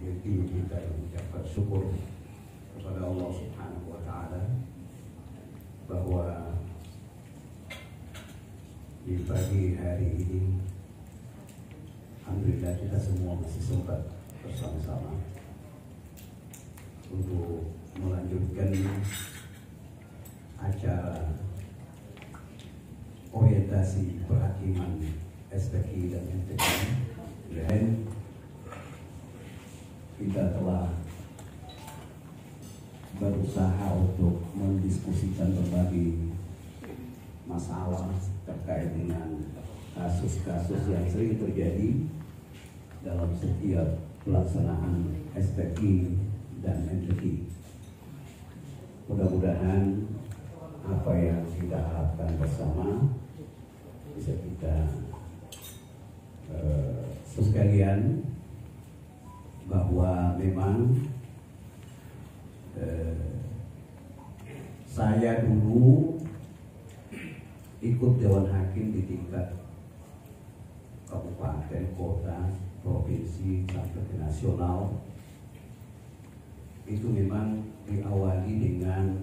Yaitu kita mengucapkan syukur kepada Allah Subhanahu wa Ta'ala bahwa di pagi hari ini alhamdulillah kita semua masih sempat bersama-sama untuk melanjutkan acara orientasi perhakiman SPKI dan MTQ. Dan kita telah berusaha untuk mendiskusikan berbagai masalah terkait dengan kasus-kasus yang sering terjadi dalam setiap pelaksanaan SPKI dan MTQ. Mudah-mudahan apa yang kita harapkan bersama bisa kita sekalian, bahwa memang saya dulu ikut Dewan Hakim di tingkat kabupaten, kota, provinsi sampai ke nasional. Itu memang diawali dengan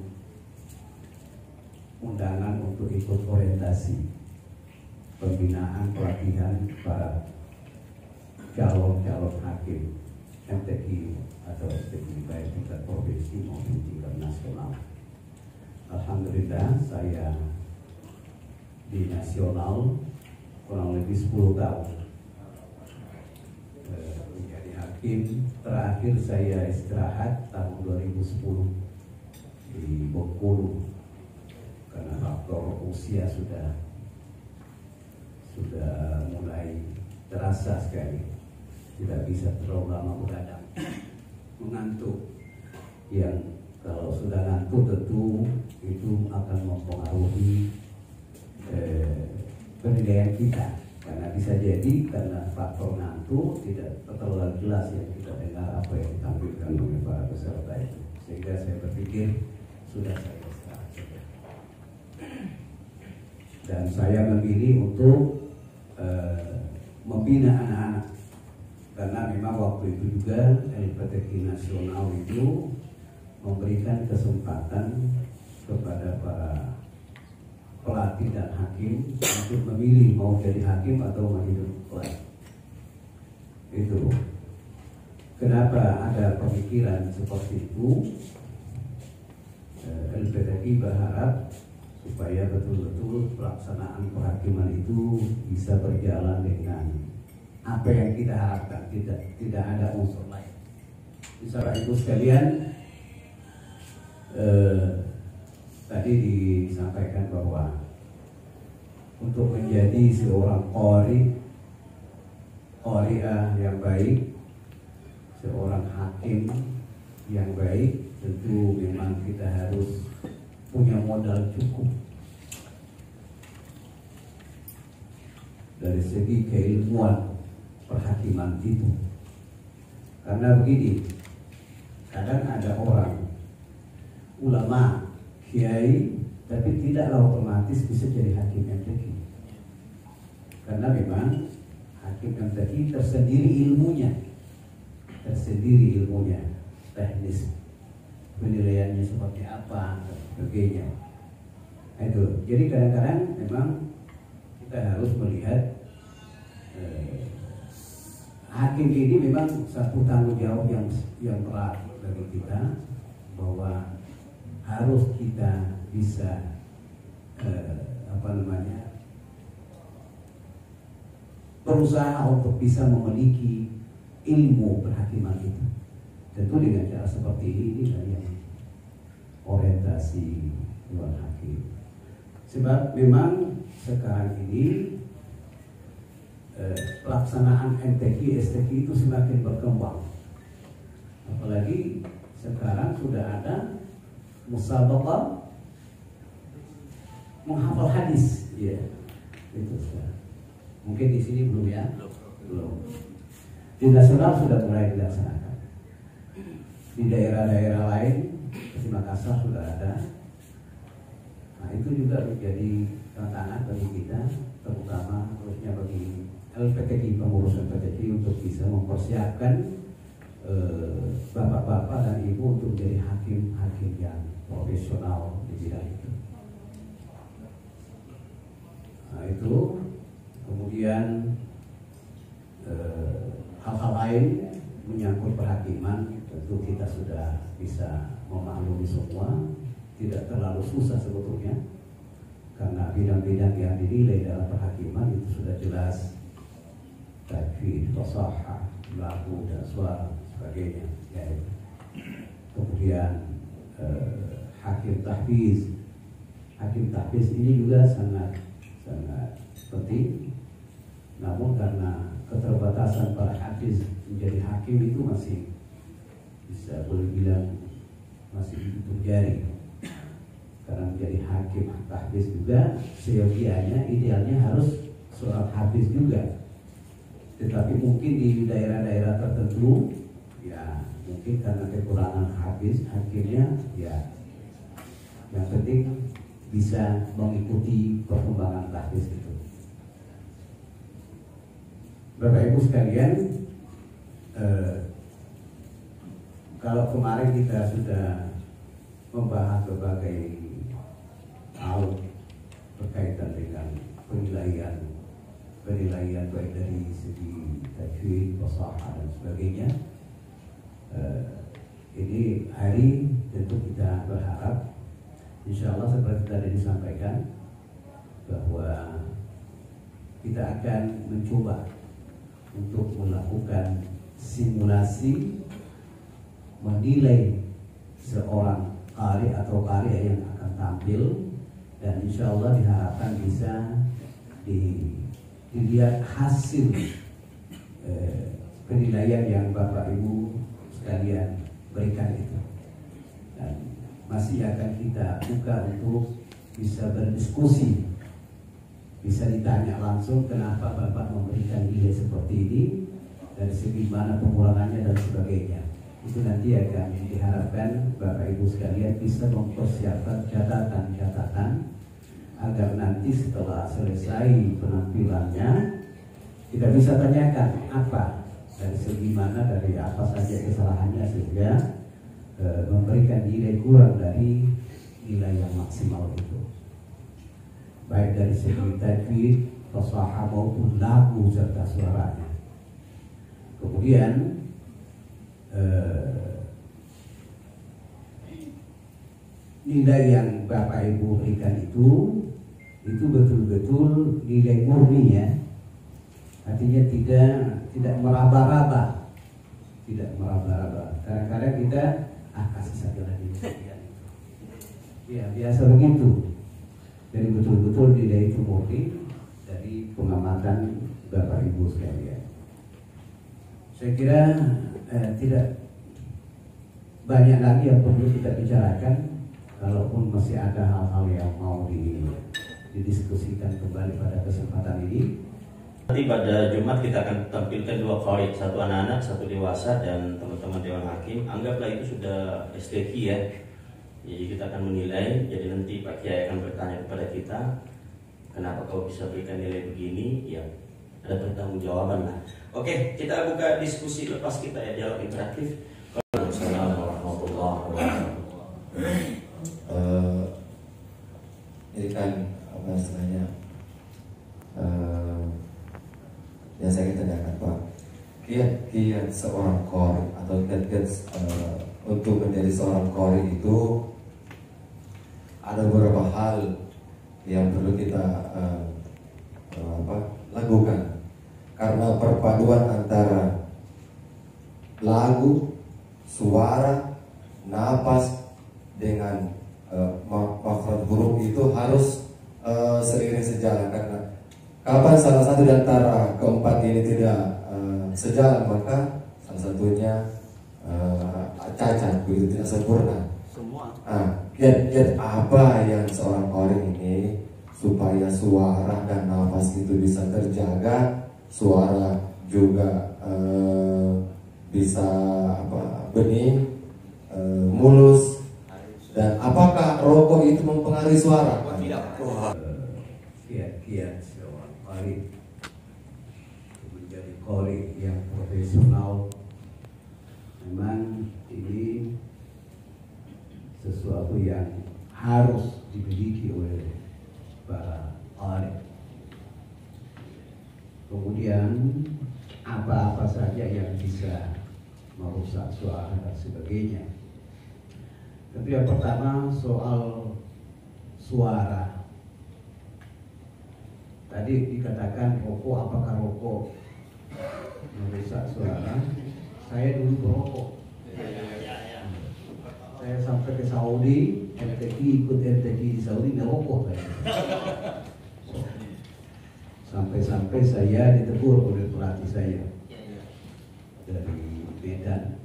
undangan untuk ikut orientasi pembinaan pelatihan para calon-calon hakim MTQ atau SPKI baik tingkat provinsi maupun tingkat nasional. Alhamdulillah saya di nasional kurang lebih 10 tahun menjadi hakim. Terakhir saya istirahat tahun 2010 di Bengkulu karena faktor usia sudah mulai terasa sekali, tidak bisa terlalu lama begadang, mengantuk. Yang kalau sudah ngantuk tentu itu akan mempengaruhi penilaian kita, karena bisa jadi karena faktor ngantuk tidak terlalu jelas yang kita dengar apa yang ditampilkan oleh para peserta itu, sehingga saya berpikir sudah saya istirahat saja. Dan saya memilih untuk membina anak-anak, karena memang waktu itu juga LPTQ nasional itu memberikan kesempatan kepada para pelatih dan hakim untuk memilih mau jadi hakim atau mau hidup pelatih. Itu kenapa ada pemikiran seperti itu. LPTQ berharap supaya betul-betul pelaksanaan perhakiman itu bisa berjalan dengan apa yang kita harapkan, tidak ada unsur lain. Saudara Ibu sekalian, tadi disampaikan bahwa untuk menjadi seorang qari'ah yang baik, seorang hakim yang baik, tentu memang kita harus punya modal cukup dari segi keilmuan perhakiman itu. Karena begini, kadang ada orang ulama, kiai, tapi tidaklah otomatis bisa jadi hakim MTQ. Karena memang hakim MTQ tersendiri ilmunya, teknis penilaiannya seperti apa, dan sebagainya. Itu. Jadi kadang-kadang memang kita harus melihat hakim ini memang satu tanggung jawab yang berat bagi kita, bahwa harus kita bisa berusaha untuk bisa memiliki ilmu perhakiman itu. Tentu dengan cara seperti ini yang orientasi Dewan Hakim. Sebab memang sekarang ini pelaksanaan MTQ, STQ itu semakin berkembang. Apalagi sekarang sudah ada musabaqah menghafal hadis, ya. Itu sekarang. Mungkin di sini belum ya? Belum. Di nasional sudah mulai dilaksanakan. Di daerah-daerah lain, di Makassar sudah ada. Nah, itu juga menjadi tantangan bagi kita, terutama khususnya bagi LPTQ, pengurus LPTQ, untuk bisa mempersiapkan bapak-bapak dan ibu untuk menjadi hakim-hakim yang profesional di bidang itu. Nah itu, kemudian hal-hal lain menyangkut perhakiman tentu kita sudah bisa memaklumi semua, tidak terlalu susah sebetulnya, karena bidang-bidang yang dinilai dalam perhakiman itu sudah jelas, tajwid, fasahah, lagu dan suara sebagainya. Ya. Kemudian hakim tahfiz ini juga sangat penting. Namun karena keterbatasan para hafiz menjadi hakim itu masih bisa boleh bilang masih hitung jari. Karena menjadi hakim tahfiz juga seyogianya idealnya harus seorang hafiz juga. Tetapi mungkin di daerah-daerah tertentu ya mungkin karena kekurangan hafiz hakimnya ya yang penting bisa mengikuti perkembangan tahfiz itu. Bapak Ibu sekalian, kalau kemarin kita sudah membahas berbagai hal berkaitan dengan penilaian baik dari segi tajwid, fasahah dan sebagainya. Ini hari tentu kita berharap insya Allah seperti tadi disampaikan bahwa kita akan mencoba untuk melakukan simulasi menilai seorang qari atau qari'ah yang akan tampil, dan insya Allah diharapkan bisa dilihat hasil penilaian yang Bapak Ibu sekalian berikan itu, dan masih akan kita buka untuk bisa berdiskusi, bisa ditanya langsung kenapa Bapak memberikan nilai seperti ini, dari segi mana pengurangannya dan sebagainya. Itu nanti akan diharapkan Bapak Ibu sekalian bisa mempersiapkan catatan-catatan agar nanti setelah selesai penampilannya kita bisa tanyakan apa dari segi mana, dari apa saja kesalahannya sehingga memberikan nilai kurang dari nilai yang maksimal itu, baik dari segi tajwid, fasahah maupun lagu serta suaranya. Kemudian nilai yang Bapak Ibu berikan itu betul-betul nilai murni ya, artinya tidak meraba-raba, Kadang-kadang kita kasih saja lagi ya biasa begitu. Jadi betul-betul nilai itu murni dari pengamatan Bapak Ibu sekalian. Saya kira tidak banyak lagi yang perlu kita bicarakan. Kalaupun masih ada hal-hal yang mau didiskusikan kembali pada kesempatan ini. Nanti pada Jumat kita akan tampilkan 2 qari, satu anak-anak, satu dewasa, dan teman-teman Dewan Hakim. Anggaplah itu sudah STQ ya. Jadi kita akan menilai. Jadi nanti Pak Kiai akan bertanya kepada kita, kenapa kau bisa berikan nilai begini? Ya, ada pertanggungjawaban lah. Oke, kita buka diskusi lepas kita ya, dialog interaktif. Assalamualaikum warahmatullahi wabarakatuh. Ini kan apa istilahnya yang saya tanyakan Pak, kiat seorang qari atau kiat untuk menjadi seorang qari itu ada beberapa hal yang perlu kita lakukan, karena perpaduan antara lagu, suara, napas dengan makhraj huruf itu harus seiring sejalan, karena kapan salah satu di antara keempat ini tidak sejalan, maka salah satunya cacat, begitu, tidak sempurna. Semua. Kiat apa yang seorang qari ini supaya suara dan nafas itu bisa terjaga, suara juga bisa bening, mulus, dan apakah rokok itu mempengaruhi suara? Tidak. Kiat-kiat seorang qari menjadi qari yang profesional Memang ini sesuatu yang harus dimiliki oleh para qari. Kemudian apa-apa saja yang bisa merusak suara dan sebagainya. Tapi yang pertama soal suara. Tadi dikatakan rokok, apakah rokok merusak suara? Saya dulu berokok. Saya sampai ke Saudi, RTI ikut RTI di Saudi ngerokok saya. Sampai-sampai saya ditegur oleh pelatih saya dari Medan,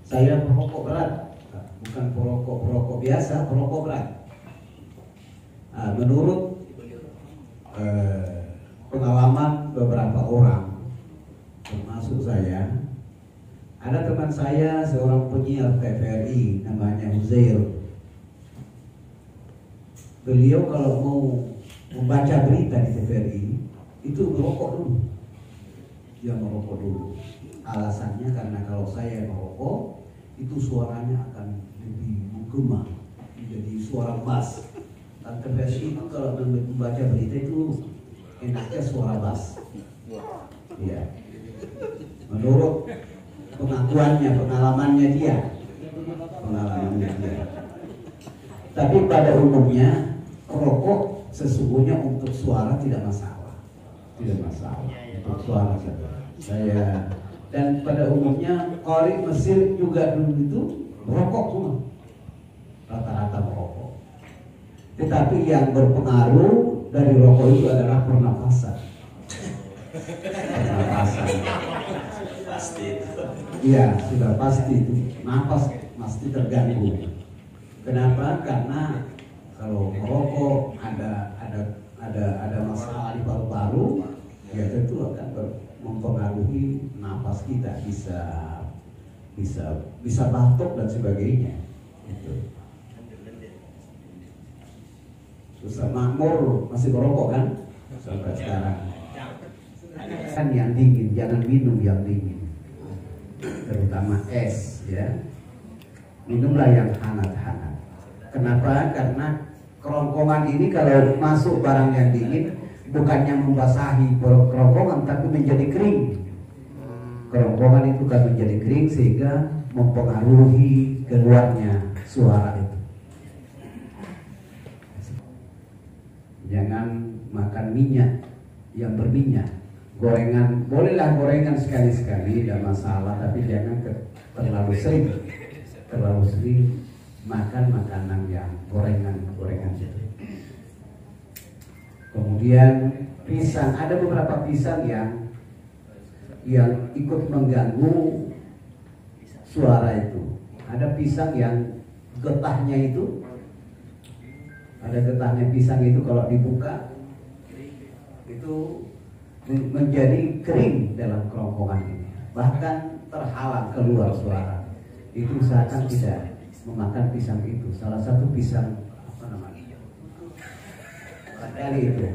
saya perokok berat, bukan perokok biasa, perokok berat. Menurut pengalaman beberapa orang, termasuk saya, ada teman saya seorang penyiar TVRI namanya Huzair. Beliau kalau mau membaca berita di TVRI itu merokok dulu. Dia merokok dulu. Alasannya karena kalau saya merokok itu suaranya akan lebih menggema, menjadi suara bass. Dan TVRI itu kalau membaca berita itu enaknya suara bass. Iya. Menurut pengakuannya, pengalamannya dia. Tapi pada umumnya rokok sesungguhnya untuk suara tidak masalah, untuk suara saya. Dan pada umumnya qari Mesir juga dulu itu merokok semua, rata-rata merokok. Tetapi yang berpengaruh dari rokok itu adalah pernapasan. Pasti. Iya, sudah pasti itu napas pasti terganggu. Kenapa? Karena kalau merokok ada masalah di paru-paru, ya tentu akan mempengaruhi napas kita, bisa batuk dan sebagainya. Itu. Susah makmur masih merokok kan sampai sekarang. Kan yang dingin, jangan minum yang dingin, terutama es ya. Minumlah yang hangat-hangat. Kenapa? Karena kerongkongan ini kalau masuk barang yang dingin bukannya membasahi kerongkongan tapi menjadi kering. Kerongkongan itu kan menjadi kering sehingga mempengaruhi keluarnya suara itu. Jangan makan minyak yang berminyak. Gorengan, bolehlah gorengan sekali-sekali, tidak masalah, tapi jangan terlalu sering. Terlalu sering makan makanan yang gorengan itu. Kemudian pisang, ada beberapa pisang yang ikut mengganggu suara itu. Ada pisang yang getahnya itu, ada getahnya pisang itu kalau dibuka itu menjadi kering dalam kerongkongan ini, bahkan terhalang keluar suara. Itu usahakan tidak memakan pisang itu. Salah satu pisang apa namanya? Kali itu.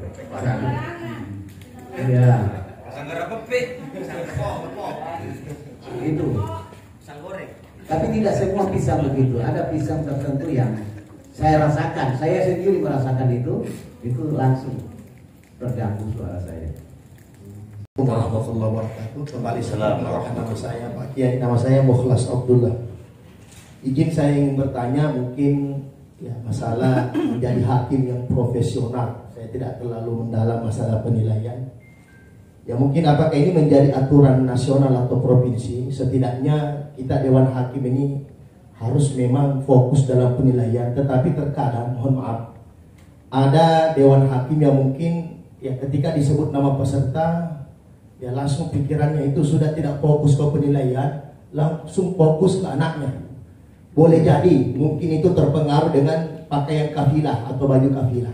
Iya. Itu. Tapi tidak semua pisang begitu. Ada pisang tertentu yang saya rasakan, saya sendiri merasakan itu langsung terganggu suara saya. Warahmatullahi wabarakatuh. Kembali nama saya Pak Kiai, nama saya Mukhlas Abdullah. Izin saya ingin bertanya mungkin ya masalah menjadi hakim yang profesional. Saya tidak terlalu mendalam masalah penilaian. Ya mungkin apakah ini menjadi aturan nasional atau provinsi? Setidaknya kita Dewan Hakim ini harus memang fokus dalam penilaian. Tetapi terkadang, mohon maaf, ada Dewan Hakim yang mungkin ya ketika disebut nama peserta ya langsung pikirannya itu sudah tidak fokus ke penilaian, langsung fokus ke anaknya. Boleh jadi mungkin itu terpengaruh dengan pakaian kafilah atau baju kafilah.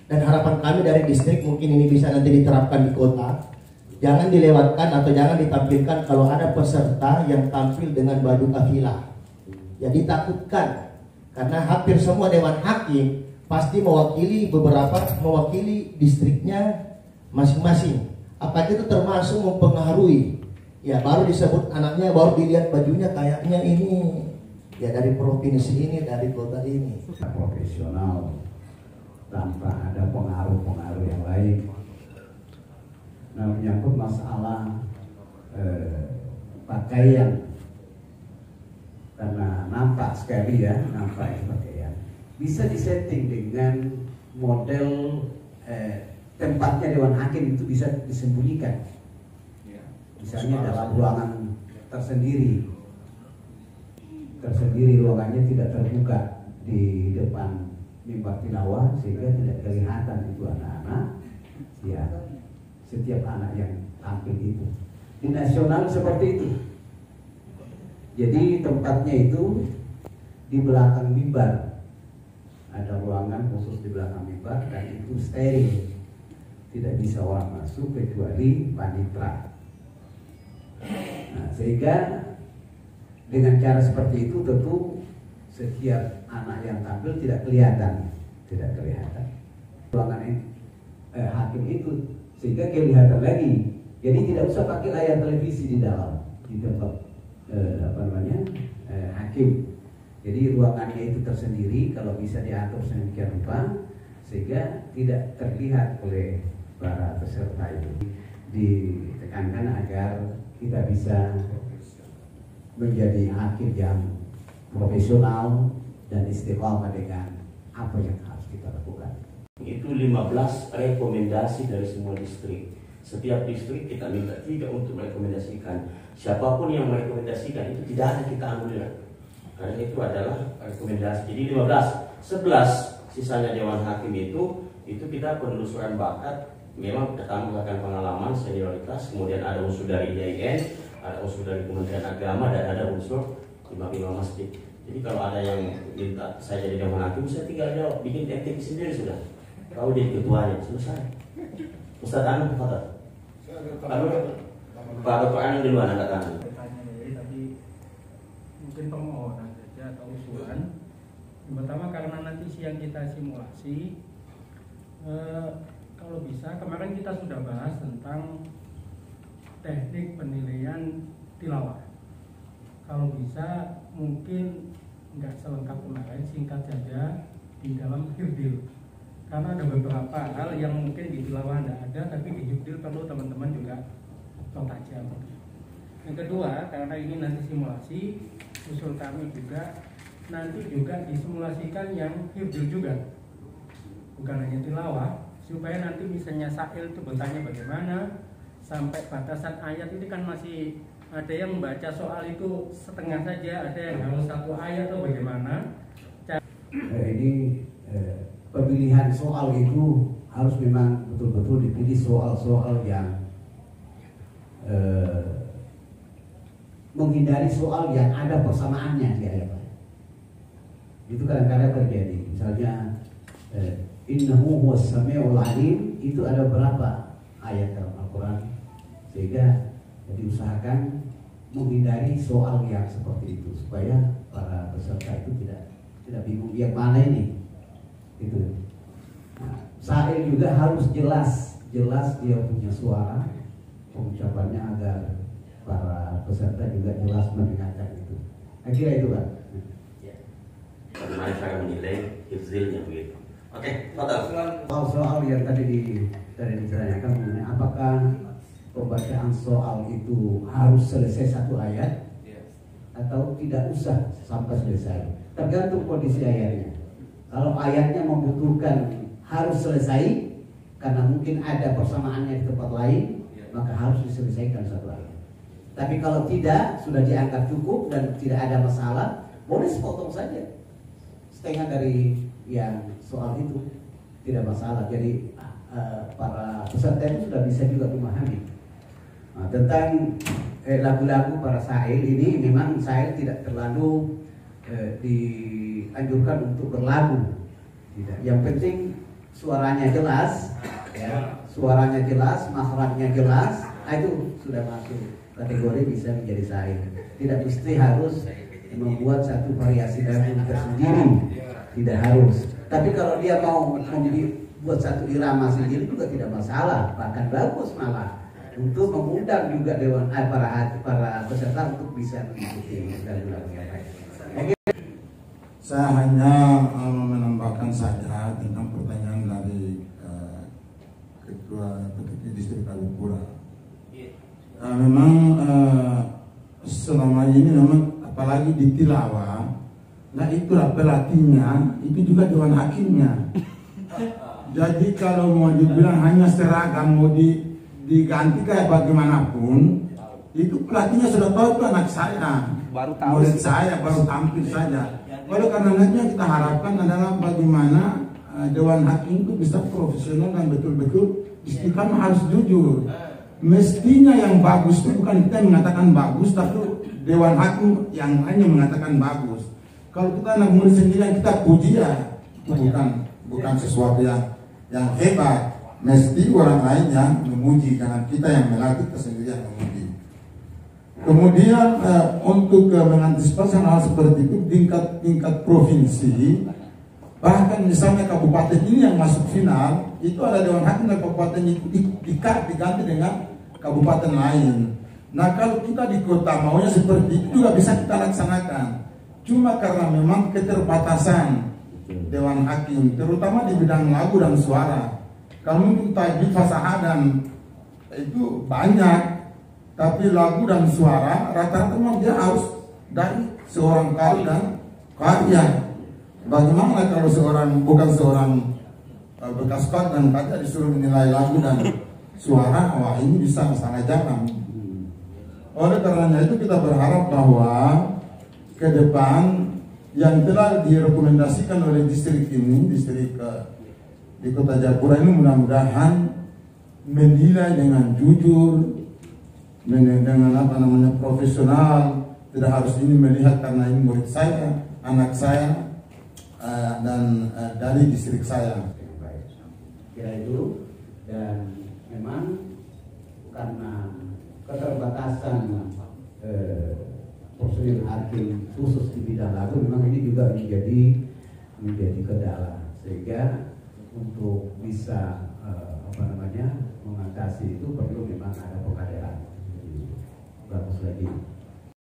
Dan harapan kami dari distrik mungkin ini bisa nanti diterapkan di kota. Jangan dilewatkan atau jangan ditampilkan kalau ada peserta yang tampil dengan baju kafilah. Ya ditakutkan karena hampir semua Dewan Hakim pasti mewakili distriknya masing-masing. Apakah itu termasuk mempengaruhi? Ya baru disebut anaknya, baru dilihat bajunya kayaknya ini ya dari provinsi ini, dari kota ini. Profesional tanpa ada pengaruh-pengaruh yang lain. Nah, menyangkut masalah pakaian, karena nampak sekali ya, nampak pakaian bisa disetting dengan model tempatnya Dewan Hakim itu bisa disembunyikan, misalnya dalam ruangan tersendiri ruangannya tidak terbuka di depan mimbar tilawah sehingga tidak kelihatan itu anak-anak ya, setiap anak yang tampil itu. Di nasional seperti itu, jadi tempatnya itu di belakang mimbar, ada ruangan khusus di belakang mimbar dan itu steril, tidak bisa orang masuk kecuali panitra. Nah, sehingga dengan cara seperti itu tentu setiap anak yang tampil tidak kelihatan ruangan hakim itu, sehingga kelihatan lagi. Jadi tidak usah pakai layar televisi di dalam, di tempat hakim. Jadi ruangannya itu tersendiri, kalau bisa diatur sedemikian rupa sehingga tidak terlihat oleh para peserta itu. Ditekankan agar kita bisa menjadi hakim yang profesional dan istiqomah dengan apa yang harus kita lakukan. Itu 15 rekomendasi dari semua distrik. Setiap distrik kita minta 3 untuk merekomendasikan. Siapapun yang merekomendasikan itu tidak ada kita ambil. Karena itu adalah rekomendasi. Jadi 15, 11 sisanya Dewan Hakim itu kita penelusuran bakat. Memang pertama melakukan pengalaman, senioritas, kemudian ada unsur dari IAIN, ada unsur dari Kementerian Agama, dan ada unsur imam-imam masjid. Jadi kalau ada yang minta saya jadi Dewan Hakim, saya tinggal jawab, bikin etik sendiri sudah. Kau jadi ketuanya, selesai. Ustaz Anu, Fadal. Pak Dr. Anu di luar anda tanya. Tadi mungkin permohonan saja atau usulan. Yang pertama karena nanti siang kita simulasi, kalau bisa kemarin kita sudah bahas tentang teknik penilaian tilawah. Kalau bisa mungkin nggak selengkap kemarin, singkat saja di dalam hirdil. Karena ada beberapa hal yang mungkin di tilawah tidak ada, tapi di hirdil perlu teman-teman juga tajam. Yang kedua, karena ini nanti simulasi, usul kami juga nanti juga disimulasikan yang hirdil juga, bukan hanya tilawah, supaya nanti misalnya sa'il itu bertanya bagaimana, sampai batasan ayat ini kan masih ada yang membaca soal itu setengah saja, ada yang harus 1 ayat atau bagaimana. Pemilihan soal itu harus memang betul-betul dipilih soal-soal yang menghindari soal yang ada persamaannya di ayat. Itu kadang-kadang terjadi. Misalnya innahu huwas samiul alim, itu ada berapa ayat dalam Al-Quran, sehingga diusahakan menghindari soal yang seperti itu supaya para peserta itu tidak bingung yang mana ini. Itu. Nah, sa'il juga harus jelas dia punya suara pengucapannya agar para peserta juga jelas mendengarkan itu. Akhirnya itu kan. Ya. Bagaimana cara menilai hifzilnya begitu? Oke, soal yang tadi ditanyakan mengenai apakah pembacaan soal itu harus selesai 1 ayat atau tidak usah sampai selesai. Tergantung kondisi ayatnya. Kalau ayatnya membutuhkan harus selesai karena mungkin ada persamaannya di tempat lain, maka harus diselesaikan 1 ayat. Tapi kalau tidak, sudah dianggap cukup dan tidak ada masalah, boleh sepotong saja setengah dari yang soal itu, tidak masalah. Jadi para peserta itu sudah bisa juga memahami. Nah, tentang lagu-lagu para sa'il ini, memang sa'il tidak terlalu dianjurkan untuk berlagu. Tidak. Yang penting suaranya jelas, ya, suaranya jelas, makhrajnya jelas, itu sudah masuk kategori bisa menjadi sa'il. Tidak mesti harus membuat satu variasi lagu tersendiri, tidak harus. Tapi kalau dia mau membuat satu irama sendiri juga tidak masalah, bahkan bagus malah. untuk mengundang juga para peserta untuk bisa mengikuti dan juga. Saya hanya menambahkan saja tentang pertanyaan dari Ketua PTK Distrik Kalipura. Memang selama ini memang apalagi di Tilawah, nah itulah pelatihnya, itu juga dewan hakimnya. Jadi kalau mau dibilang hanya seragam mau diganti kayak bagaimanapun, itu pelatihnya sudah tahu itu anak saya, murid saya baru tampil saja. Oleh karena itu kita harapkan adalah bagaimana dewan hakim itu bisa profesional dan betul-betul istiqamah, harus jujur. Mestinya yang bagus itu bukan kita yang mengatakan bagus, tapi dewan hakim yang hanya mengatakan bagus. Kalau kita anak murid sendiri yang kita puji ya bukan sesuatu yang hebat. Mesti orang lain yang memuji, jangan kita yang melatih, kita sendiri yang memuji. Kemudian untuk mengantisipasi hal seperti itu tingkat provinsi, bahkan misalnya kabupaten ini yang masuk final, itu ada dewan hakim dari kabupaten itu diganti dengan kabupaten lain. Nah kalau kita di kota maunya seperti itu juga bisa kita laksanakan. Cuma karena memang keterbatasan dewan hakim, terutama di bidang lagu dan suara. Kalau untuk tajwid fasaha dan itu banyak. Tapi lagu dan suara rata-rata memang dia harus dari seorang kali dan karya. Bagaimana kalau bukan seorang bekas kart dan karya disuruh menilai lagu dan suara, wah ini bisa salah jalan. Oleh karenanya itu kita berharap bahwa ke depan yang telah direkomendasikan oleh distrik ini, distrik di Kota Jayapura ini mudah-mudahan menilai dengan jujur, dengan profesional, tidak harus ini melihat karena ini murid saya, anak saya, dan dari distrik saya. Kira itu, dan memang karena keterbatasan personil hakim khusus di bidang lagu, memang ini juga menjadi kendala, sehingga untuk bisa mengatasi itu perlu memang ada pengkaderan bagus lagi.